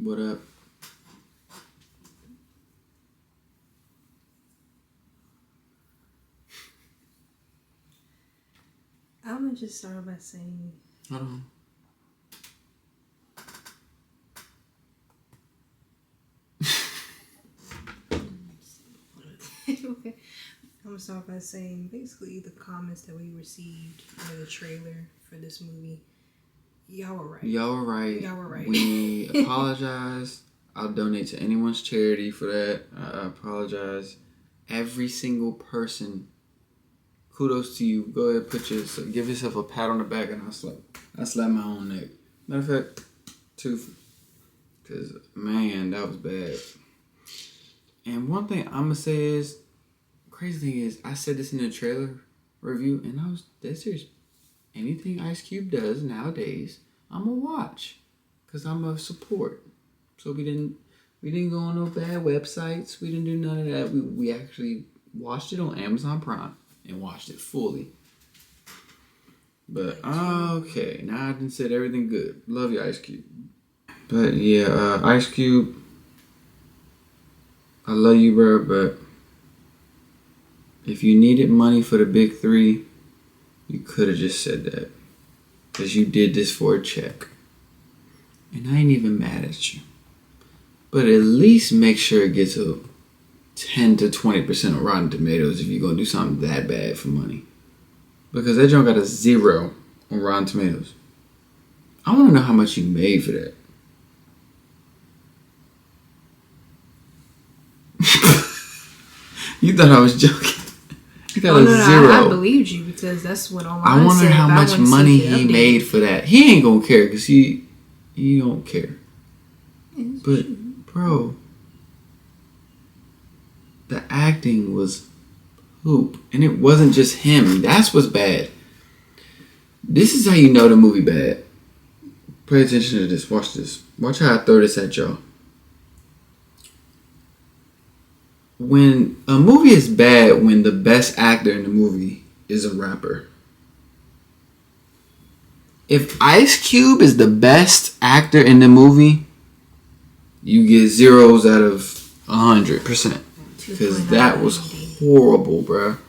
What up? I'm gonna just start by saying. Hold on. Okay. I'm gonna start by saying basically the comments that we received for the trailer for this movie. Y'all were right. Y'all were right. Y'all were right. We apologize. I'll donate to anyone's charity for that. I apologize. Every single person. Kudos to you. Go ahead, give yourself a pat on the back, and I slap my own neck. Matter of fact, two, because man, that was bad. And one thing I'm gonna say is, crazy thing is, I said this in the trailer review, and I was dead serious. Anything Ice Cube does nowadays, I'm gonna watch, cause I'm a support. So we didn't go on no bad websites. We didn't do none of that. We actually watched it on Amazon Prime. And watched it fully. But okay, now I done said everything good. Love you, Ice Cube. But yeah, Ice Cube, I love you, bro. But if you needed money for the big three, you could have just said that, because you did this for a check, and I ain't even mad at you. But at least make sure it gets a 10 to 20% of Rotten Tomatoes if you're going to do something that bad for money. Because that joint got a 0 on Rotten Tomatoes. I want to know how much you made for that. You thought I was joking. You thought it was 0. I believed you, because that's what online I wonder said, how much money he made for that. He ain't going to care, because he don't care. But, bro, the acting was poop. And it wasn't just him. That's what's bad. This is how you know the movie bad. Pay attention to this. Watch this. Watch how I throw this at y'all. When a movie is bad, when the best actor in the movie is a rapper. If Ice Cube is the best actor in the movie, you get 0s out of 100%. Because that was horrible, bruh.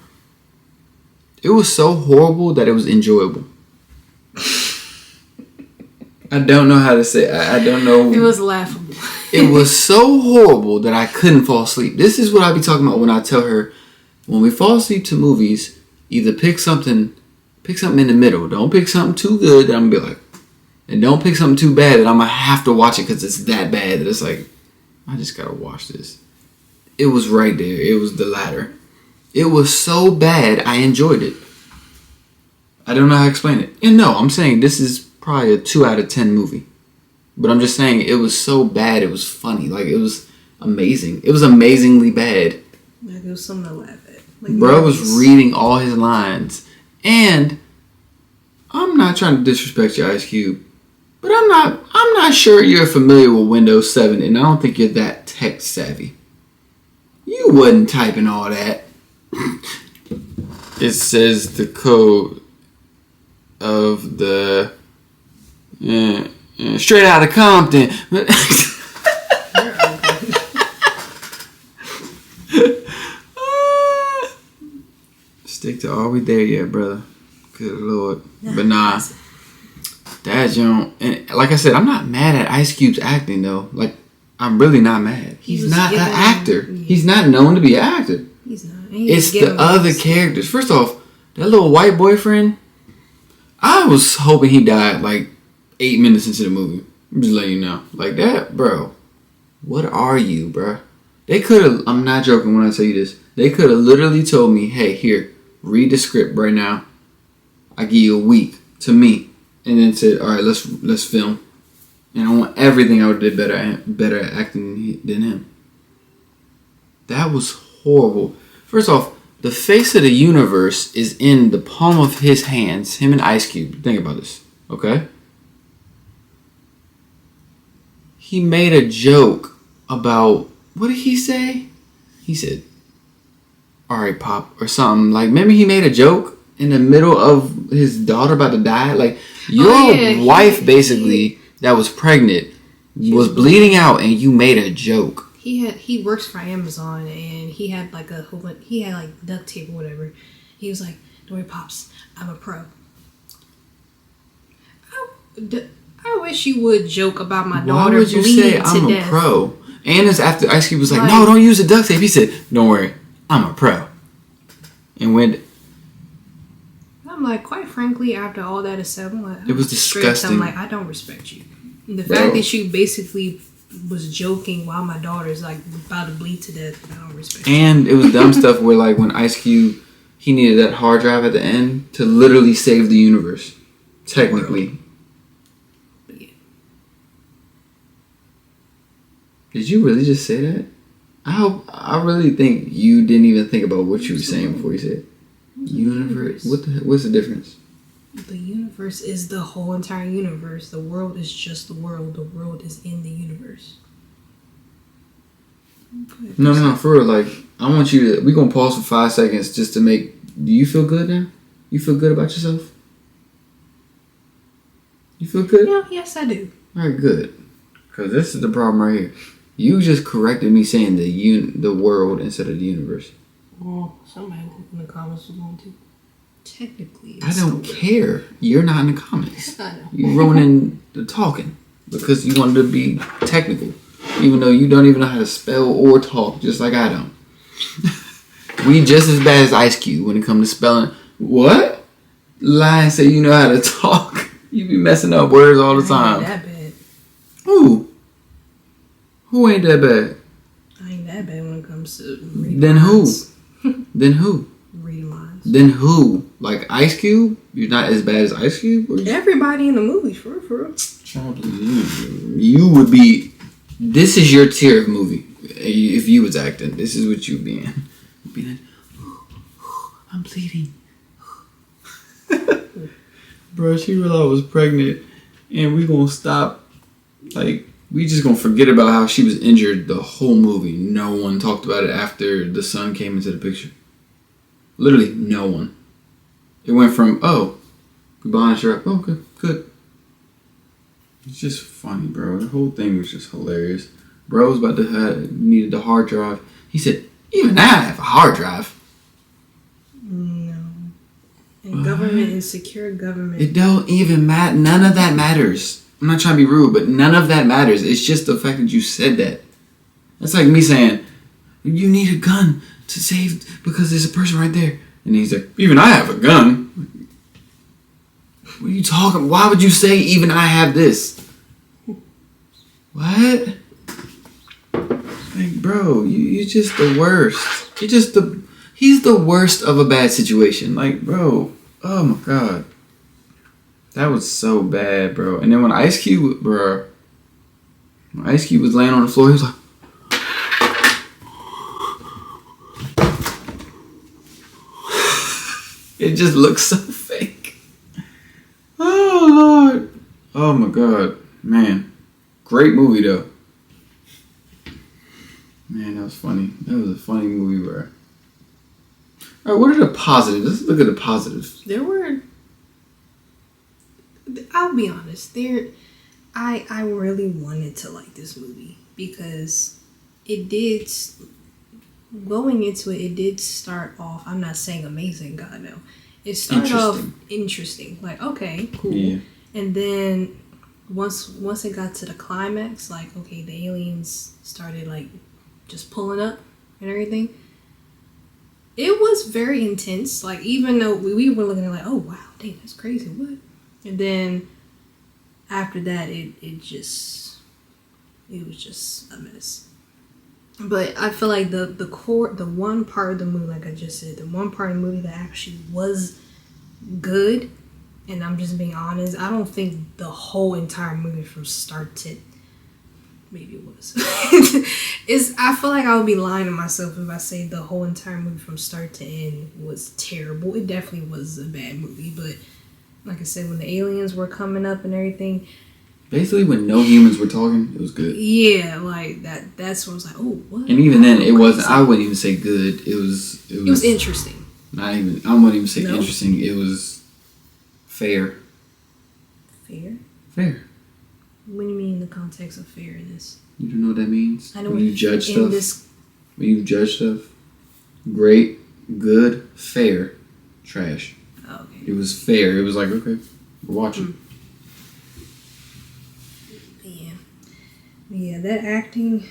It was so horrible that it was enjoyable. I don't know how to say it. I don't know. It was laughable. It was so horrible that I couldn't fall asleep. This is what I be talking about when I tell her, when we fall asleep to movies, either pick something in the middle. Don't pick something too good that I'm going to be like, and don't pick something too bad that I'm going to have to watch it because it's that bad that it's like, I just got to watch this. It was right there. It was the latter. It was so bad, I enjoyed it. I don't know how to explain it. And no, I'm saying this is probably a 2 out of 10 movie. But I'm just saying it was so bad, it was funny. Like, it was amazing. It was amazingly bad. Like, it was something to laugh at. Like, bro was reading all his lines. And I'm not trying to disrespect you, Ice Cube, but I'm not sure you're familiar with Windows 7, and I don't think you're that tech savvy. You wasn't typing all that. It says the code of the straight out of Compton. Stick to all we there yet, brother. Good Lord. But nah, that junk. And like I said, I'm not mad at Ice Cube's acting though. Like, I'm really not mad. He's not an actor. Yeah. He's not known to be an actor. He's not. It's the other characters. First off, that little white boyfriend, I was hoping he died like 8 minutes into the movie. I'm just letting you know. Like that, bro. What are you, bro? They could have, I'm not joking when I tell you this. They could have literally told me, hey, here, read the script right now. I give you a week to me. And then said, all right, let's film. And I want everything I would have did better at acting than him. That was horrible. First off, the face of the universe is in the palm of his hands. Him and Ice Cube. Think about this, okay? He made a joke about, what did he say? He said, all right, Pop, or something. Like, maybe he made a joke in the middle of his daughter about to die. Like, your wife, basically, that was pregnant, was bleeding out, and you made a joke. He works for Amazon, and he had like duct tape or whatever. He was like, "Don't worry, pops, I'm a pro." I wish you would joke about my daughter. Why would you say I'm a pro? And it's after Ice Cube was like, "No, don't use the duct tape." He said, "Don't worry, I'm a pro." And when I'm like, quite frankly, after all that is said, I'm like, it was disgusting. I'm like, I don't respect you. The fact that you basically was joking while my daughter's like about to bleed to death, I don't respect you. And it was dumb stuff where like when Ice Cube, he needed that hard drive at the end to literally save the universe, technically. But yeah. Did you really just say that? I really think you didn't even think about what you were saying before you said it. Universe. What's the difference? The universe is the whole entire universe. The world is just the world. The world is in the universe. No, for real. Like, I want you to. We're gonna pause for 5 seconds just to make. Do you feel good now? You feel good about yourself? You feel good? Yeah. Yes, I do. All right, good. Because this is the problem right here. You just corrected me saying the world instead of the universe. Well, somebody in the comments was going to. Technically, I don't care. You're not in the comments. I know. You ruining the talking because you wanted to be technical, even though you don't even know how to spell or talk, just like I don't. We just as bad as Ice Cube when it comes to spelling. What? Lion say you know how to talk. You be messing up words all the time. I ain't that bad. Who? Who ain't that bad? I ain't that bad when it comes to reading Then lines. Who? Then who? Reading lines. Then who? Like Ice Cube? You're not as bad as Ice Cube? Everybody in the movie, for real. You would be. This is your tier of movie. If you was acting, this is what you'd be in. You'd be like, I'm bleeding. Bro, she realized I was pregnant, and we gonna stop. Like, we just gonna forget about how she was injured the whole movie. No one talked about it after the son came into the picture. Literally, no one. It went from, oh, we bonded her up. Oh, good. It's just funny, bro. The whole thing was just hilarious. Bro was about to needed the hard drive. He said, even now I have a hard drive. No. And government is secure government. It don't even matter. None of that matters. I'm not trying to be rude, but none of that matters. It's just the fact that you said that. That's like me saying, you need a gun to save because there's a person right there. And he's like, even I have a gun. What are you talking? Why would you say even I have this? What? Like, bro, you're just the worst. He's the worst of a bad situation. Like, bro, oh my God. That was so bad, bro. And then when Ice Cube was laying on the floor, he was like, it just looks so fake. Oh, Lord. Oh, my God. Man. Great movie, though. Man, that was funny. That was a funny movie, bro. All right, what are the positives? Let's look at the positives. I'll be honest. I really wanted to like this movie because it did. Going into it did start off. I'm not saying amazing, God no. It started off interesting. Like, okay, cool. Yeah. And then once it got to the climax, like, okay, the aliens started like just pulling up and everything. It was very intense. Like, even though we were looking at like, oh wow, dang, that's crazy. What? And then after that, it was just a mess. But I feel like the one part of the movie, like I just said, the one part of the movie that actually was good, and I'm just being honest, I don't think the whole entire movie from start to, maybe it was. I feel like I would be lying to myself if I say the whole entire movie from start to end was terrible. It definitely was a bad movie, but like I said, when the aliens were coming up and everything, basically, when no humans were talking, it was good. Yeah, like that's when I was like, oh, what? And even then, it wasn't. I wouldn't even say good. It was interesting. Not even. I wouldn't even say interesting. It was fair. Fair. Fair. What do you mean in the context of fairness? You don't know what that means? I know when you judge stuff. this. When you judge stuff, great, good, fair, trash. Okay. It was fair. It was like, okay, we're watching. Yeah, that acting.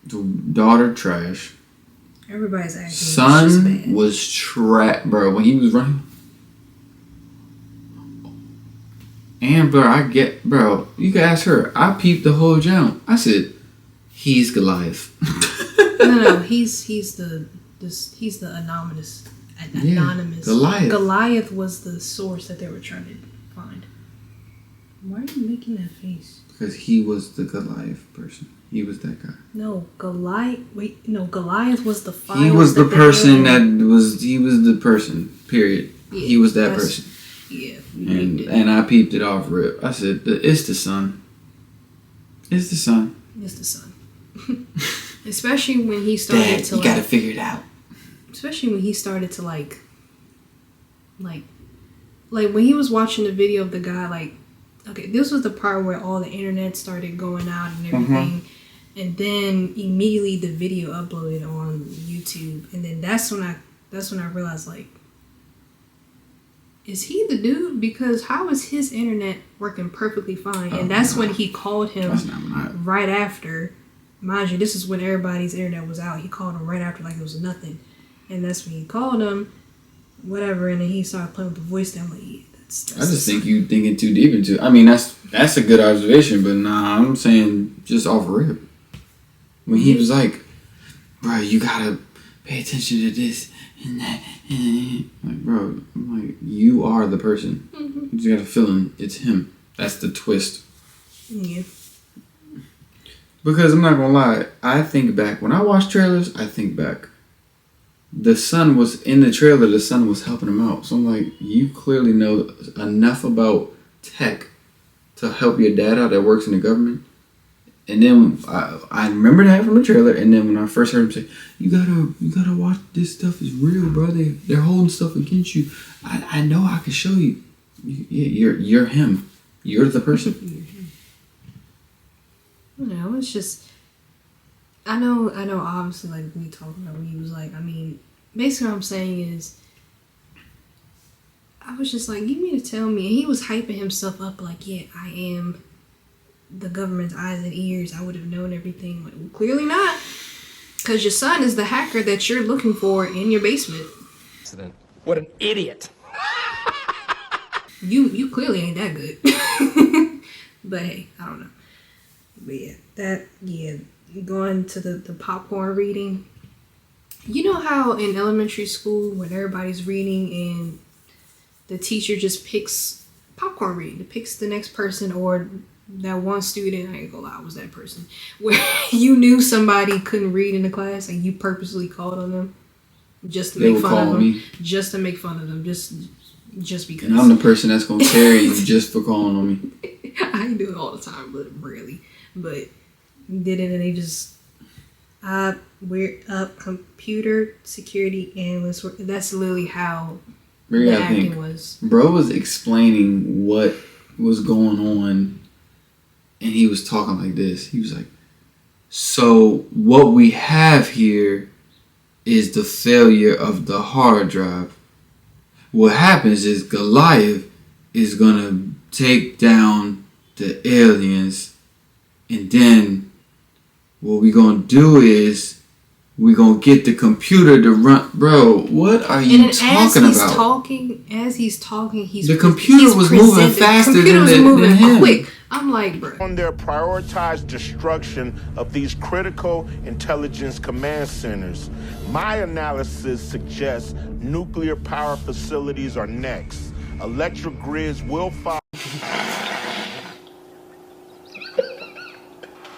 The daughter, trash. Everybody's acting. Son was trash, bro. When he was running. And, bro, you can ask her. I peeped the whole jump. I said, he's Goliath. No, he's the anonymous. Goliath. Goliath was the source that they were trying to find. Why are you making that face? Because he was the Goliath person. He was that guy. No, Goliath was the file. He was the person he was the person, period. Yeah, he was that person. Yeah. And I peeped it off rip. I said, it's the son. It's the son. It's the son. Especially when he started Dad, to you gotta figure it out. Especially when he started to like when he was watching the video of the guy, okay, this was the part where all the internet started going out and everything. And then immediately the video uploaded on YouTube. And then that's when I realized, is he the dude? Because how is his internet working perfectly fine? And that's when he called him right after. Mind you, this is when everybody's internet was out. He called him right after like it was nothing. And that's when he called him, whatever, and then he started playing with the voice. I'm like, yeah, that's I just think you thinking too deep into it. I mean, that's a good observation, but nah, I'm saying just off rip. When he was like, bro, you gotta pay attention to this and that. Like, bro, I'm like, you are the person. You just got a feeling it's him. That's the twist. Yeah. Because I'm not gonna lie, I think back. When I watch trailers, I think back. The son was in the trailer, the son was helping him out. So I'm like, you clearly know enough about tech to help your dad out that works in the government. And then I remember that from the trailer. And then when I first heard him say, you gotta watch, this stuff is real, bro. They're holding stuff against you. I know I can show you. You're him. You're the person. No, it's just, I know obviously, like, we talking about when he was like, I mean, basically what I'm saying is, I was just like, you mean to tell me, and he was hyping himself up like, yeah, I am the government's eyes and ears, I would have known everything. Like, well, clearly not, because your son is the hacker that you're looking for in your basement. What an idiot. You clearly ain't that good. But hey, I don't know. But yeah, going to the popcorn reading. You know how in elementary school when everybody's reading and the teacher just picks popcorn reading, picks the next person, or that one student, I ain't gonna lie, I was that person, where you knew somebody couldn't read in the class and you purposely called on them just to make fun of them. Just to make fun of them. Just because. And I'm the person that's gonna carry you just for calling on me. I do it all the time, but rarely. But did it, and they just we're up computer security analyst. That's literally how the acting was. Bro was explaining what was going on, and he was talking like this. He was like, "So what we have here is the failure of the hard drive. What happens is Goliath is gonna take down the aliens." And then what we gonna do is we gonna get the computer to run. Bro, what are you talking about? As he's talking, the computer was moving faster than him. Quick. I'm like, bro. On their prioritized destruction of these critical intelligence command centers, my analysis suggests nuclear power facilities are next. Electric grids will follow.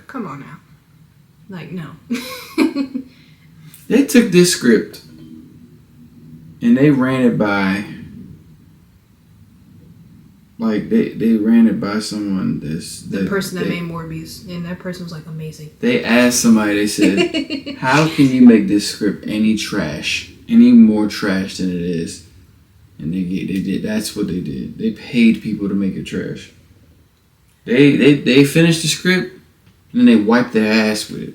Come on now. Like, no. They took this script and they ran it by, like, they ran it by someone the person that made Morbius, and that person was like amazing. They asked somebody, they said, how can you make this script any more trash than it is? And they did. That's what they did. They paid people to make it trash. They finished the script and then they wiped their ass with it.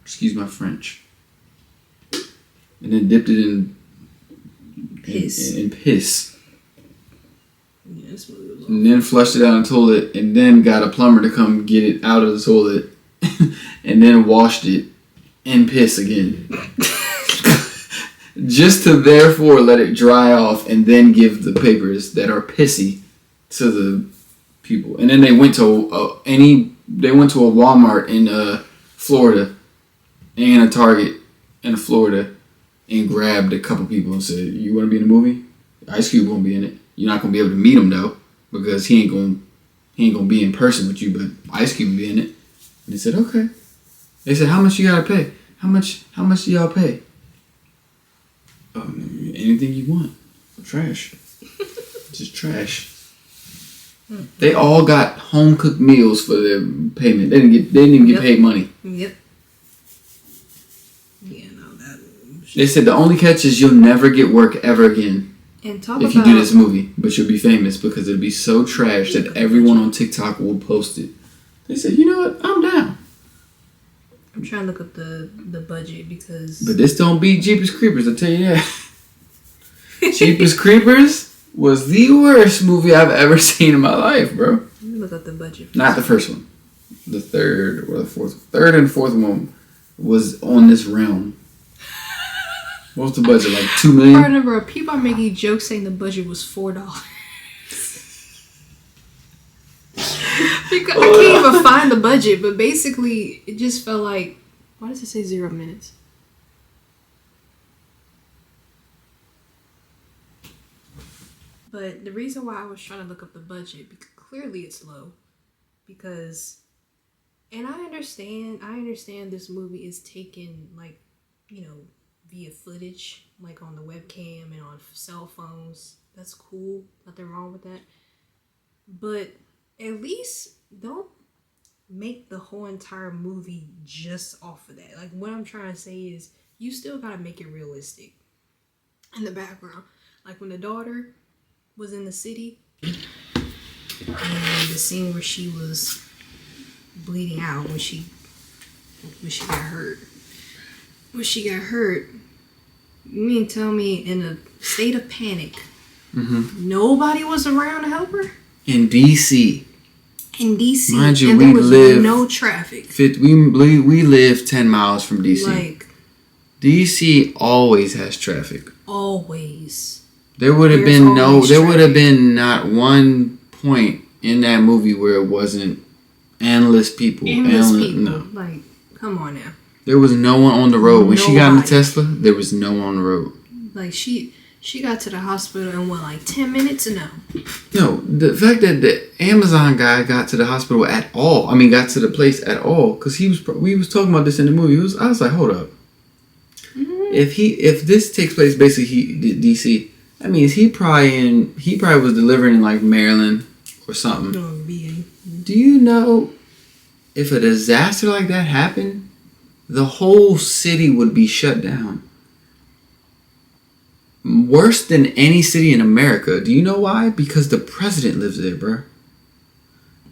Excuse my French. And then dipped it in Piss. In piss. Yeah, this movie was And then flushed it down the toilet and then got a plumber to come get it out of the toilet and then washed it in piss again. Just to therefore let it dry off and then give the papers that are pissy to the people. And then they went to a Walmart in Florida and a Target in Florida and grabbed a couple people and said, "You want to be in the movie? Ice Cube won't be in it. You're not gonna be able to meet him though, because he ain't gonna be in person with you, but Ice Cube will be in it." And they said, "Okay." They said, "How much you gotta pay? How much do y'all pay?" Anything you want. Trash. Just trash. They all got home cooked meals for their payment. They didn't even get paid money. Yep. Yeah, no, that. They said the only catch is you'll never get work ever again And talk if about you do this movie, but you'll be famous because it'll be so trash that everyone on TikTok will post it. They said, "You know what? I'm down." I'm trying to look up the budget because. But this don't beat Jeepers Creepers, I'll tell you that. Jeepers Creepers was the worst movie I've ever seen in my life, bro. Let me look up the budget. Not the first one. The third or the fourth. Third and fourth one was on this realm. What was the budget? Like $2 million? I remember people are making jokes saying the budget was $4. Because I can't even find the budget, but basically it just felt like, why does it say 0 minutes? But the reason why I was trying to look up the budget, because clearly it's low, because, and I understand this movie is taken like, via footage, like on the webcam and on cell phones. That's cool, nothing wrong with that. But at least don't make the whole entire movie just off of that. Like, what I'm trying to say is you still gotta make it realistic in the background. Like when the daughter was in the city and the scene where she was bleeding out when she got hurt. When she got hurt, you mean tell me in a state of panic, nobody was around to help her? In D.C. In D.C. Mind you, and we there was live no traffic. We live 10 miles from D.C. Like, D.C. always has traffic. always. There would have There's been always there would have traffic. been not one point in that movie where it wasn't endless people. Endless people. No. Like, come on now. There was no one on the road. When she got in the Nobody. Tesla, there was no one on the road. Like, she got to the hospital in what, like 10 minutes? No. No, the fact that the Amazon guy got to the hospital at all, got to the place at all, because we was talking about this in the movie. I was like, hold up. Mm-hmm. If this takes place basically DC, that means he probably was delivering in like Maryland or something. No, VA. Do you know if a disaster like that happened, the whole city would be shut down? Worse than any city in America. Do you know why? Because the president lives there, bro.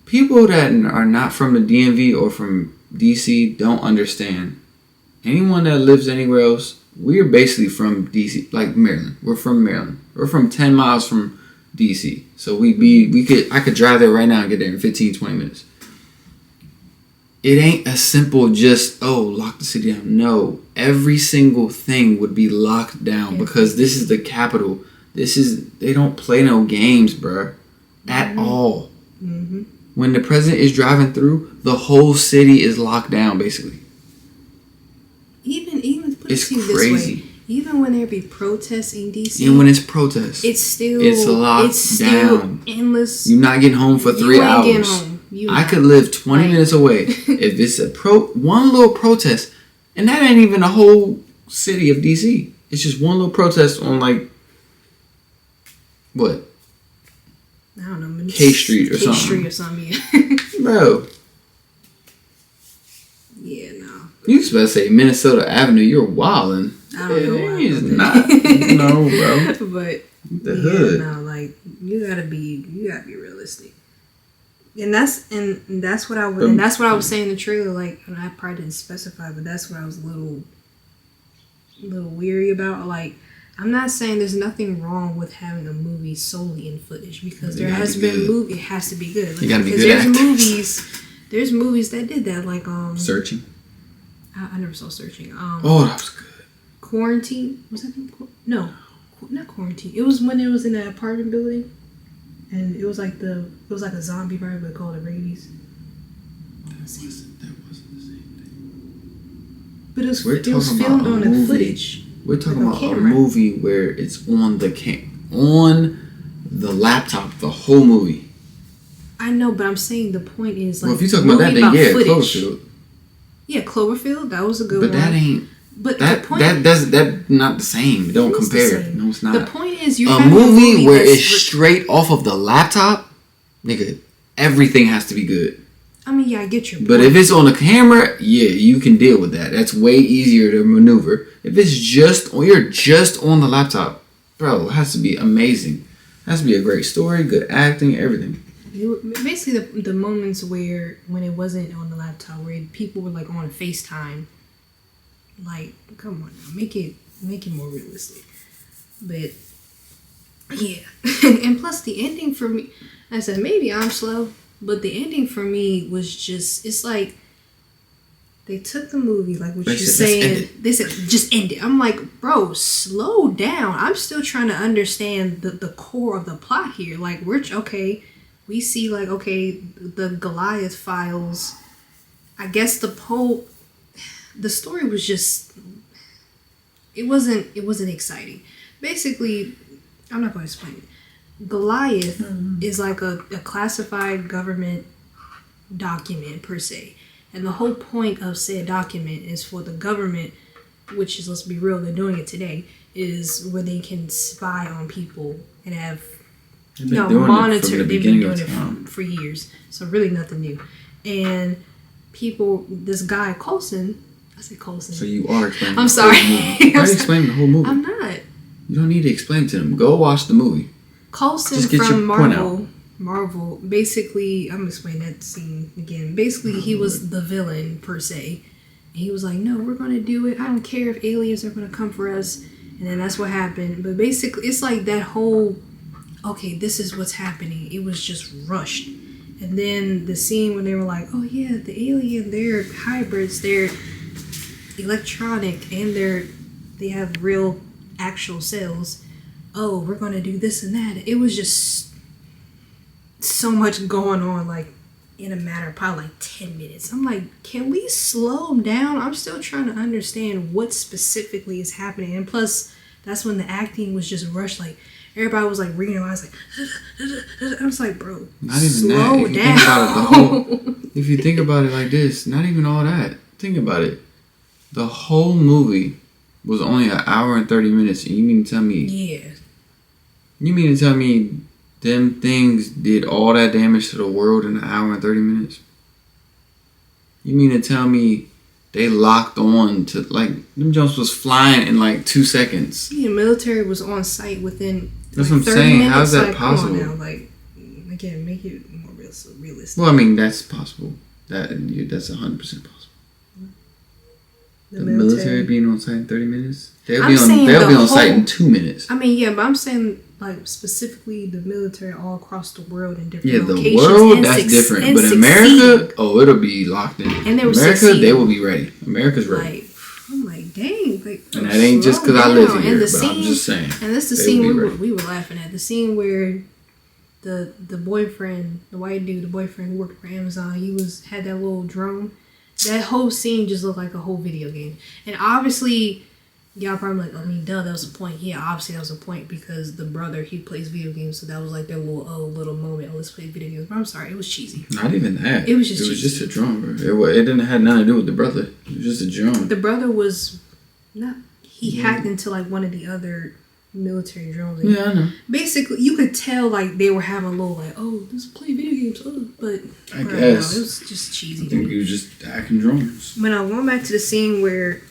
People that are not from the DMV or from DC don't understand. Anyone that lives anywhere else, we're basically from DC, like Maryland. We're from Maryland. We're from 10 miles from DC. So I could drive there right now and get there in 15, 20 minutes. It ain't a simple just, lock the city down. No, every single thing would be locked down because this is the capital. They don't play no games, bruh. At all. Mm-hmm. When the president is driving through, the whole city is locked down, basically. Even put It's it this crazy. way. Even when there be protests in DC, And when it's protests, it's locked still down. endless. You're not getting home for 3 You ain't getting hours. home. I could live 20 minutes away if it's one little protest, and that ain't even a whole city of DC. It's just one little protest on like what? I don't know. K Street or K something. Street or something. Yeah. Bro, Yeah, no. you was about to say Minnesota Avenue. You're wildin'. I don't know why I It's wrote not. that. No, bro. But The hood. no, like you gotta be realistic. And that's what I was, and that's what I was saying in the trailer. Like, and I probably didn't specify, but that's what I was a little weary about. Like, I'm not saying there's nothing wrong with having a movie solely in footage, because there has been movie. It has to be good. Like, you gotta be because good actors. There's movies that did that. Like Searching. I never saw Searching. Oh, that was good. Quarantine, was that? No, not Quarantine. It was when it was in that apartment building, and it was like a zombie virus, but called it rabies. That wasn't the same thing. But it was filmed on the footage. We're talking like about a movie where it's on the laptop, the whole movie. I know, but I'm saying the point is, like, well, if you're talking about that, then yeah, footage. Cloverfield. Yeah, Cloverfield, that was a good one. But that ain't. But that the point, that's not the same. It don't compare. No, it's not. The point is, you're a having movie where it's straight off of the laptop, nigga. Everything has to be good. I mean, yeah, I get your point. But if it's on the camera, yeah, you can deal with that. That's way easier to maneuver. If it's you're just on the laptop, bro, it has to be amazing. It has to be a great story, good acting, everything. Basically, the moments when it wasn't on the laptop, where people were like on FaceTime, like, come on now, make it more realistic. But yeah, and plus the ending for me, I said maybe I'm slow, but the ending for me was just, it's like they took the movie, like what you're saying, they said just end it. I'm like, bro, slow down. I'm still trying to understand the core of the plot here. Like, we see, like, okay, the Goliath files. I guess the story was just, it wasn't exciting. Basically, I'm not going to explain it. Goliath is like a classified government document per se. And the whole point of said document is for the government, which is, let's be real, they're doing it today, is where they can spy on people and have monitor. They've been doing it for years. So really nothing new. And people, this guy, Coulson, I say Coulson. So you are explaining I'm sorry. Why are you explaining the whole movie? I'm not. You don't need to explain to them. Go watch the movie. Coulson from Marvel, basically, I'm explaining that scene again. Basically, he was the villain, per se. And he was like, no, we're going to do it. I don't care if aliens are going to come for us. And then that's what happened. But basically, it's like that whole, okay, this is what's happening. It was just rushed. And then the scene when they were like, oh yeah, the alien, they're hybrids, they're electronic, and they have real actual cells. Oh, we're going to do this and that. It was just so much going on, like, in a matter of probably like 10 minutes. I'm like, can we slow down? I'm still trying to understand what specifically is happening. And plus, that's when the acting was just rushed. Like, everybody was like reading them. I was like, I was like, bro, not even slow that. down. If you think about it like this, not even all that. Think about it. The whole movie was only an hour and 30 minutes. And you mean to tell me? Yeah. You mean to tell me them things did all that damage to the world in an hour and 30 minutes? You mean to tell me they locked on to, like, them jumps was flying in like 2 seconds? Yeah, military was on site within. That's what I'm saying. Minutes. How's that like, possible? Come on now, like, again, make it more realistic. Well, I mean, that's possible. That's 100% possible. The military being on site in 30 minutes? They'll be on site in 2 minutes. I mean, yeah, but I'm saying, like, specifically the military all across the world in different locations. Yeah, the world, that's different. But in America, it'll be locked in. And they were America, they will be ready. America's ready. Like, I'm like, dang. Like, and that ain't just because I live here, but I'm just saying. And that's the scene we were laughing at. The scene where the boyfriend, the white dude, the boyfriend who worked for Amazon, had that little drone. That whole scene just looked like a whole video game. And obviously, y'all probably like, I mean, duh, that was the point. Yeah, obviously that was the point because the brother, he plays video games, so that was like their little moment. Oh, let's play video games. But I'm sorry, it was cheesy. Not even that. It was just cheesy. It was just a drone, bro. It didn't have nothing to do with the brother. It was just a drone. The brother was not. He hacked into like one of the other military drones. Yeah, I know. Basically, you could tell like they were having a little like, oh, let's play video games. Oh, but I guess it was just cheesy. I think he was just hacking drones. When I went back to the scene where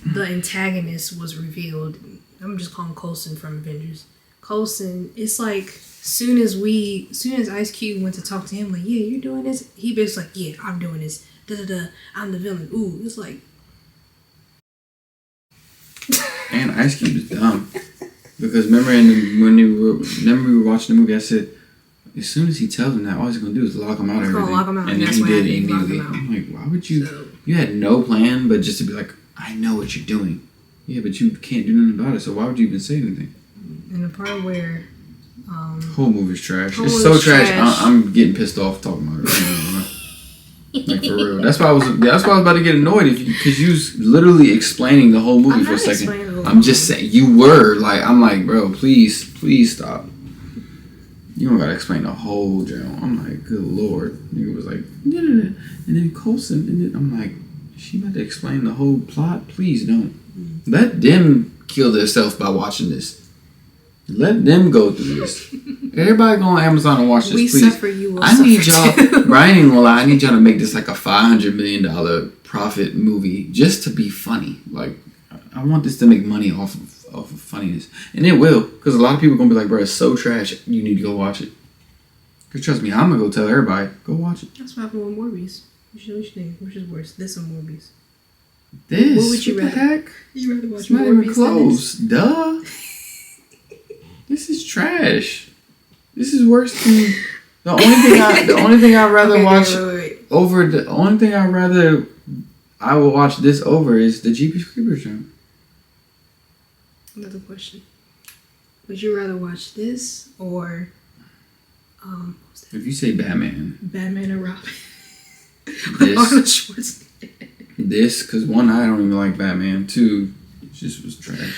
the antagonist was revealed, I'm just calling Coulson from Avengers. Coulson, it's like soon as Ice Cube went to talk to him, like, yeah, you're doing this. He was like, yeah, I'm doing this. Da da da. I'm the villain. Ooh, it's like. And Ice Cube is dumb. Because remember when we were watching the movie, I said, as soon as he tells him that, all he's gonna do is lock him out of everything. Lock him out. And then he did it immediately. I'm like, why would you? So, you had no plan, but just to be like, I know what you're doing. Yeah, but you can't do nothing about it. So why would you even say anything? And the part where whole movie's trash. It's so trash. I'm getting pissed off talking about it. Like for real. That's why I was about to get annoyed because you was literally explaining the whole movie for a second. I'm just saying you were like, I'm like, bro, please stop. You don't gotta explain the whole joke. I'm like, good lord. Nigga was like, and then Coulson, and then I'm like, she about to explain the whole plot? Please don't. Let them kill themselves by watching this. Let them go through this. Everybody go on Amazon and watch this, please. We suffer, you will I need suffer y'all. Brian ain't gonna lie. I need y'all to make this like a $500 million profit movie just to be funny. Like, I want this to make money off of funniness, and it will, because a lot of people are gonna be like, bro, it's so trash. You need to go watch it. Cause trust me, I'm gonna go tell everybody, go watch it. That's what happened with Morbius. What you think? Which is worse, this or Morbius? This. What would you rather? The heck? You rather watch it's not Morbius even close. Duh. This is trash. This is worse than the only thing I'd rather watch over the only thing I will watch this over is the Jeepers Creepers show. Another question. Would you rather watch this or if you say Batman and Robin? This, this, because one, I don't even like Batman. Two, it just was trash.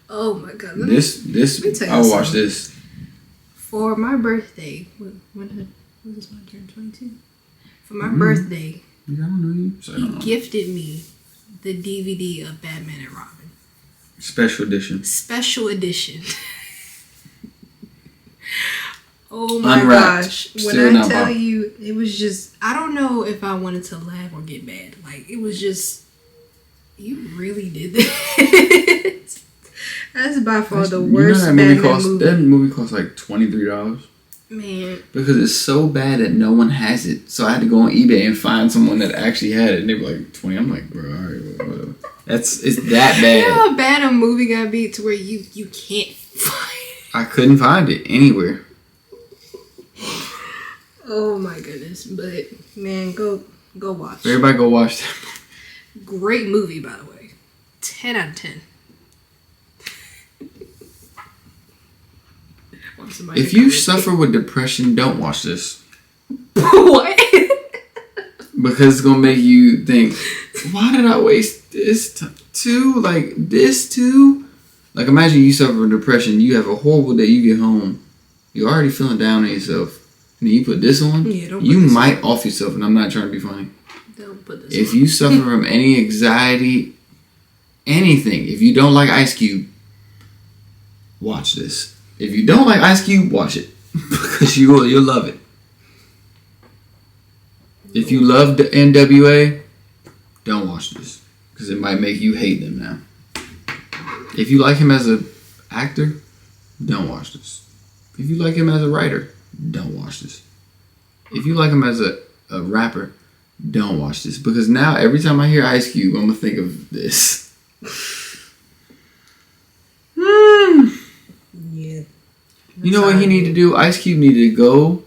Oh my god. This I will watch this. For my birthday, when was my turn? 22? For my birthday, I don't know you. So he gifted me the DVD of Batman and Robin. Special edition. Special edition. Oh my Unwrapped. gosh. Still When I tell pop. you, it was just, I don't know if I wanted to laugh or get mad. Like, it was just, you really did this. That's by far the worst Batman movie. That movie cost like $23. Man. Because it's so bad that no one has it. So I had to go on eBay and find someone that actually had it. And they were like, 20. I'm like, bro, alright, whatever. It's that bad. You know how bad a movie got be to where you can't find it? I couldn't find it anywhere. Oh my goodness. But, man, go watch. Everybody go watch that movie. Great movie, by the way. 10 out of 10. If you suffer with depression, don't watch this. What? Because it's gonna make you think, why did I waste this too? Like this too? Like imagine you suffer with depression, you have a horrible day, you get home, you're already feeling down on yourself, and then you put this on, you might off yourself, and I'm not trying to be funny. Don't put this If you suffer from any anxiety, anything, if you don't like Ice Cube, watch this. If you don't like Ice Cube, watch it. Because you'll love it. If you love the NWA, don't watch this. Because it might make you hate them now. If you like him as an actor, don't watch this. If you like him as a writer, don't watch this. If you like him as a rapper, don't watch this. Because now every time I hear Ice Cube, I'm going to think of this. Yeah. You know what he need to do? Ice Cube needed to go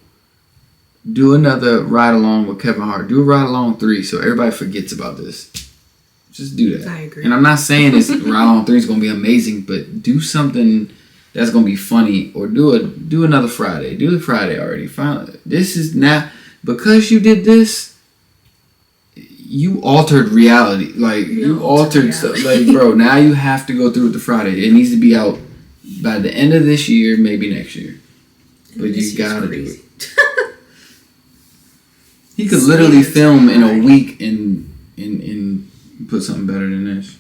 do another ride along with Kevin Hart. Do a ride along 3 so everybody forgets about this. Just do that. I agree. And I'm not saying this ride along 3 is gonna be amazing, but do something that's gonna be funny, or do another Friday. Do the Friday already. Finally, this is now because you did this. You altered reality. Like you altered stuff. Like bro, now you have to go through with the Friday. It needs to be out by the end of this year, maybe next year. But you gotta do it. He could literally film in a week and put something better than this.